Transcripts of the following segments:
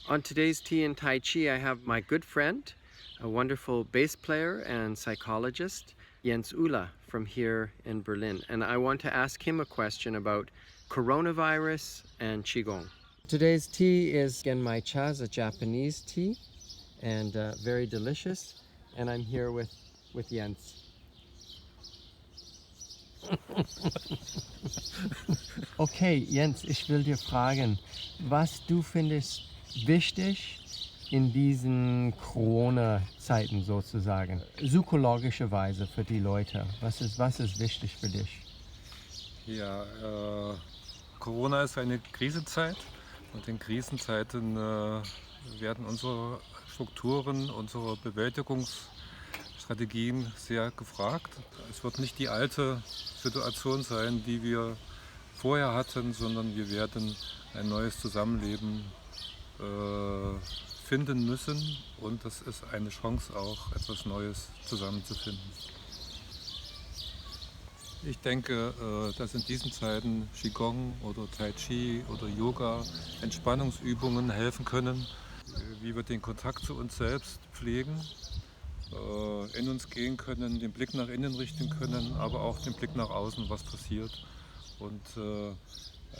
On today's Tea and Tai Chi, I have my good friend, a wonderful bass player and psychologist, Jens Uhle from here in Berlin. And I want to ask him a question about coronavirus and qigong. Today's tea is Genmai cha, a Japanese tea, and very delicious. And I'm here with Jens. Okay, Jens, ich will dir fragen, was du findest wichtig in diesen Corona-Zeiten sozusagen, psychologischerweise für die Leute. Was ist wichtig für dich? Ja, Corona ist eine Krisenzeit und in Krisenzeiten werden unsere Strukturen, unsere Bewältigungsstrategien sehr gefragt. Es wird nicht die alte Situation sein, die wir vorher hatten, sondern wir werden ein neues Zusammenleben finden müssen und das ist eine Chance auch, etwas Neues zusammenzufinden. Ich denke, dass in diesen Zeiten Qigong oder Tai Chi oder Yoga Entspannungsübungen helfen können, wie wir den Kontakt zu uns selbst pflegen, in uns gehen können, den Blick nach innen richten können, aber auch den Blick nach außen, was passiert und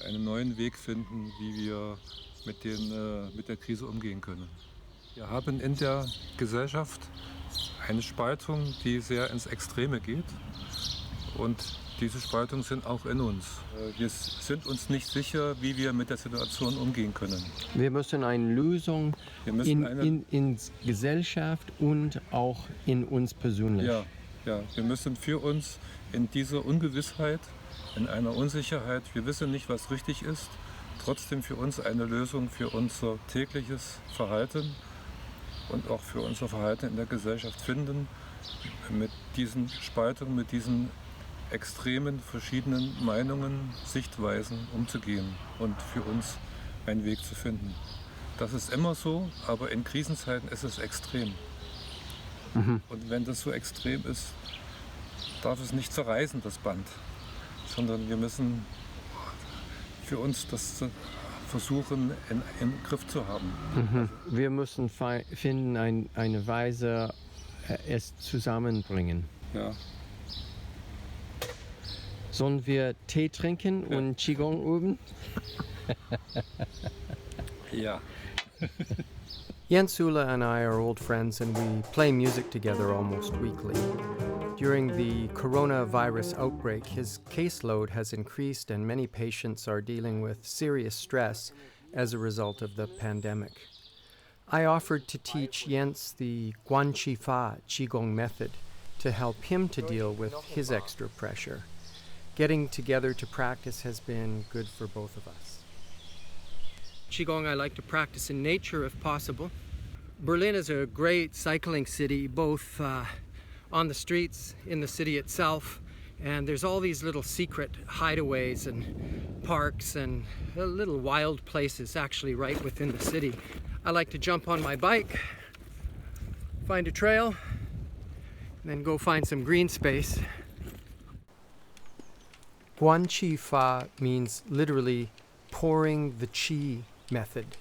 einen neuen Weg finden, wie wir mit der Krise umgehen können. Wir haben in der Gesellschaft eine Spaltung, die sehr ins Extreme geht. Und diese Spaltungen sind auch in uns. Wir sind uns nicht sicher, wie wir mit der Situation umgehen können. Wir müssen eine Lösung in Gesellschaft und auch in uns persönlich. Ja, wir müssen für uns in dieser Ungewissheit, in einer Unsicherheit, wir wissen nicht, was richtig ist, trotzdem für uns eine Lösung für unser tägliches Verhalten und auch für unser Verhalten in der Gesellschaft finden, mit diesen Spaltungen, mit diesen extremen verschiedenen Meinungen, Sichtweisen umzugehen und für uns einen Weg zu finden. Das ist immer so, aber in Krisenzeiten ist es extrem. Mhm. Und wenn das so extrem ist, darf es nicht zerreißen, das Band, sondern wir müssen für uns das versuchen im Griff zu haben. Mhm. Wir müssen finden eine Weise, es zusammenbringen. Ja. Sollen wir Tee trinken und Qigong üben? Ja. Jens Uhle and I are old friends and we play music together almost weekly. During the coronavirus outbreak, his caseload has increased and many patients are dealing with serious stress as a result of the pandemic. I offered to teach Jens the Guanqifa qigong method to help him to deal with his extra pressure. Getting together to practice has been good for both of us. Qigong I like to practice in nature if possible. Berlin is a great cycling city, both on the streets, in the city itself, and there's all these little secret hideaways and parks and little wild places actually right within the city. I like to jump on my bike, find a trail, and then go find some green space. Guanqifa means literally pouring the qi method.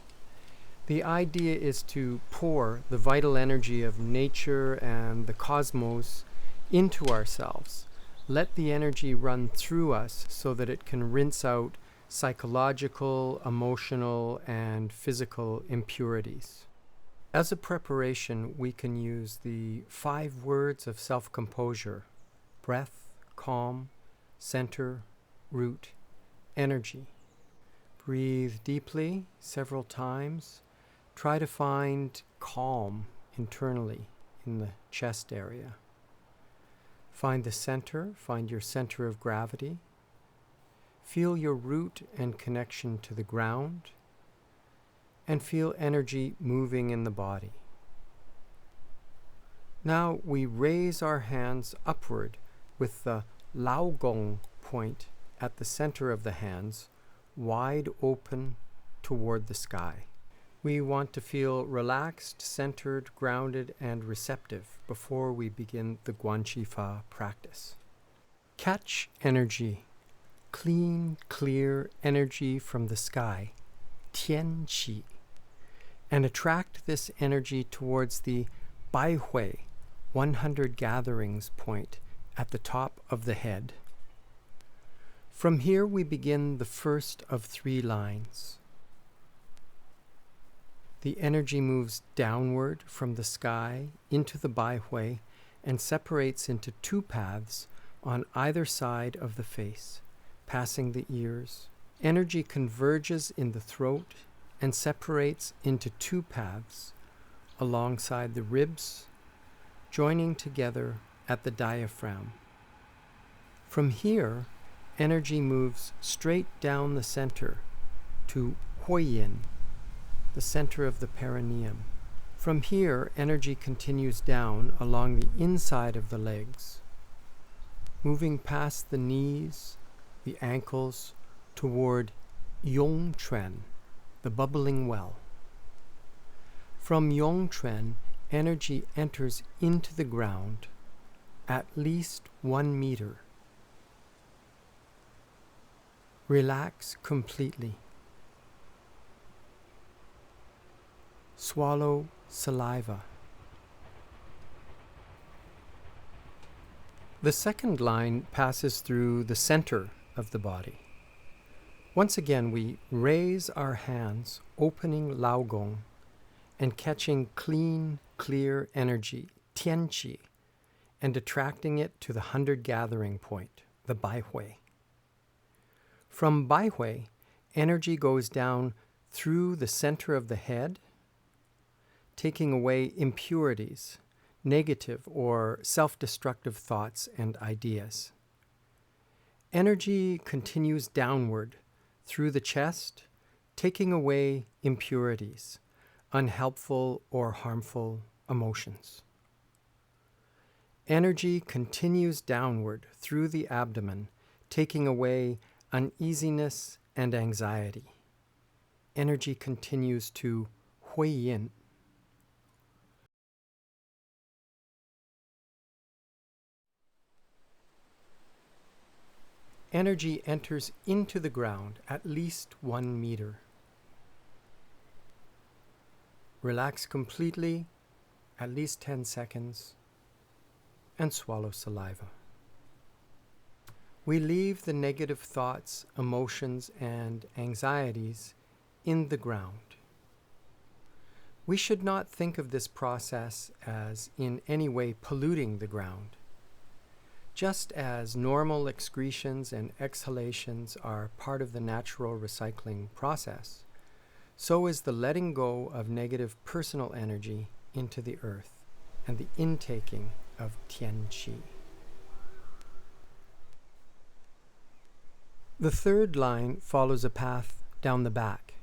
The idea is to pour the vital energy of nature and the cosmos into ourselves. Let the energy run through us so that it can rinse out psychological, emotional, and physical impurities. As a preparation, we can use the 5 words of self-composure: breath, calm, center, root, energy. Breathe deeply several times. Try to find calm internally in the chest area. Find the center, find your center of gravity. Feel your root and connection to the ground, and feel energy moving in the body. Now we raise our hands upward with the Lao Gong point at the center of the hands, wide open toward the sky. We want to feel relaxed, centered, grounded, and receptive before we begin the Guanqifa practice. Catch energy, clean, clear energy from the sky, Tian Qi, and attract this energy towards the Baihui, 100 gatherings point at the top of the head. From here we begin the first of 3 lines. The energy moves downward from the sky into the Baihui and separates into 2 paths on either side of the face, passing the ears. Energy converges in the throat and separates into 2 paths alongside the ribs, joining together at the diaphragm. From here, energy moves straight down the center to Huiyin, the center of the perineum. From here, energy continues down along the inside of the legs, moving past the knees, the ankles, toward Yongquan, the bubbling well. From Yongquan, energy enters into the ground at least 1 meter. Relax completely. Swallow saliva. The second line passes through the center of the body. Once again, we raise our hands, opening Laogong and catching clean, clear energy, Tianqi, and attracting it to the 100 gathering point, the Baihui. From Baihui, energy goes down through the center of the head, taking away impurities, negative or self-destructive thoughts and ideas. Energy continues downward through the chest, taking away impurities, unhelpful or harmful emotions. Energy continues downward through the abdomen, taking away uneasiness and anxiety. Energy continues to Huiyin. Energy enters into the ground at least 1 meter. Relax completely, at least 10 seconds, and swallow saliva. We leave the negative thoughts, emotions, and anxieties in the ground. We should not think of this process as in any way polluting the ground. Just as normal excretions and exhalations are part of the natural recycling process, so is the letting go of negative personal energy into the earth and the intaking of Tianqi. The third line follows a path down the back.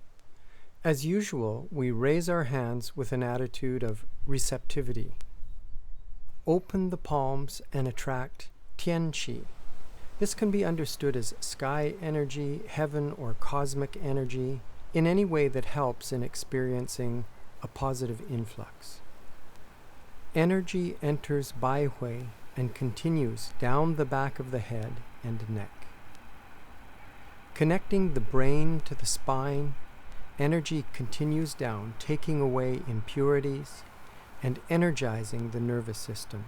As usual, we raise our hands with an attitude of receptivity. Open the palms and attract Tianqi. This can be understood as sky energy, heaven, or cosmic energy, in any way that helps in experiencing a positive influx. Energy enters Baihui and continues down the back of the head and neck. Connecting the brain to the spine, energy continues down, taking away impurities and energizing the nervous system.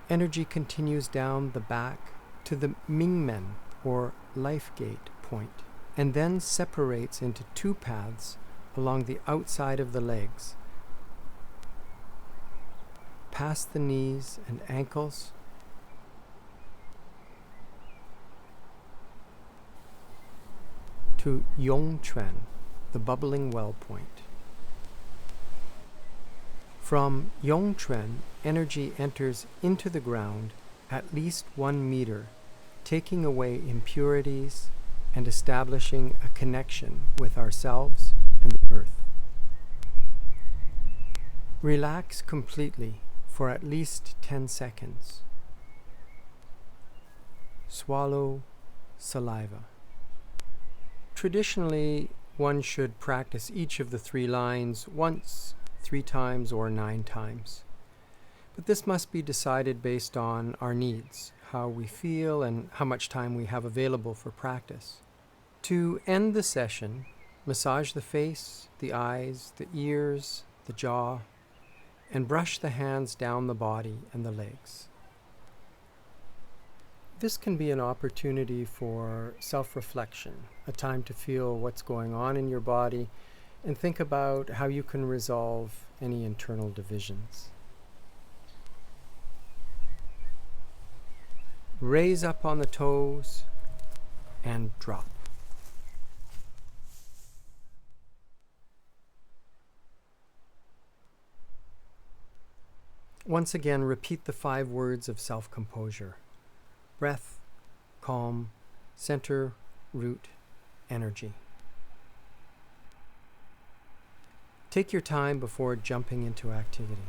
Energy continues down the back to the Mingmen, or life gate point, and then separates into 2 paths along the outside of the legs, past the knees and ankles, to Yongquan, the bubbling well point. From Yongquan, energy enters into the ground at least 1 meter, taking away impurities and establishing a connection with ourselves and the earth. Relax completely for at least 10 seconds. Swallow saliva. Traditionally, one should practice each of the 3 lines once, 3 times, or 9 times. But this must be decided based on our needs, how we feel, and how much time we have available for practice. To end the session, Massage the face, the eyes, the ears, the jaw, and brush the hands down the body and the legs. This can be an opportunity for self-reflection, a time to feel what's going on in your body and think about how you can resolve any internal divisions. Raise up on the toes and drop. Once again, repeat the 5 words of self-composure. Breath, calm, center, root, energy. Take your time before jumping into activity.